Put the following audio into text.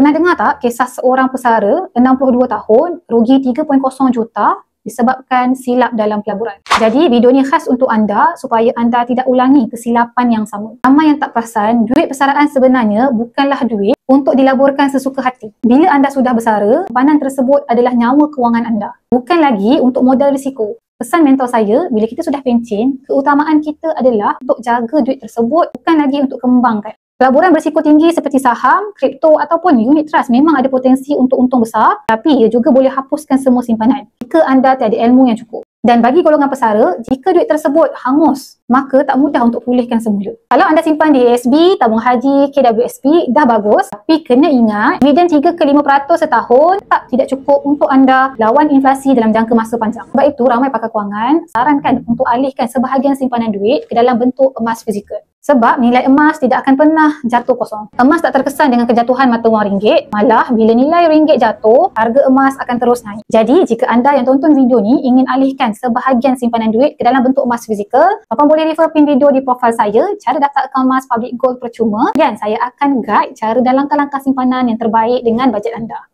Pernah dengar tak kisah seorang pesara 62 tahun rugi 3.0 juta disebabkan silap dalam pelaburan? Jadi video ni khas untuk anda supaya anda tidak ulangi kesilapan yang sama. Ramai yang tak perasan, duit persaraan sebenarnya bukanlah duit untuk dilaburkan sesuka hati. Bila anda sudah bersara, simpanan tersebut adalah nyawa kewangan anda, bukan lagi untuk modal risiko. Pesan mentor saya, bila kita sudah pencen, keutamaan kita adalah untuk jaga duit tersebut, bukan lagi untuk kembangkan. Pelaburan berisiko tinggi seperti saham, kripto ataupun unit trust memang ada potensi untuk untung besar, tapi ia juga boleh hapuskan semua simpanan jika anda tiada ilmu yang cukup. Dan bagi golongan pesara, jika duit tersebut hangus, maka tak mudah untuk pulihkan semula. Kalau anda simpan di ASB, tabung haji, KWSP, dah bagus. Tapi kena ingat, dividen 3 ke 5% setahun tidak cukup untuk anda lawan inflasi dalam jangka masa panjang. Sebab itu, ramai pakar kewangan sarankan untuk alihkan sebahagian simpanan duit ke dalam bentuk emas fizikal. Sebab nilai emas tidak akan pernah jatuh kosong. Emas tak terkesan dengan kejatuhan mata wang ringgit. Malah, bila nilai ringgit jatuh, harga emas akan terus naik. Jadi, jika anda yang tonton video ni ingin alihkan sebahagian simpanan duit ke dalam bentuk emas fizikal, abang boleh refer pin video di profil saya, cara daftar akaun emas public gold percuma, dan saya akan guide cara dan langkah-langkah simpanan yang terbaik dengan bajet anda.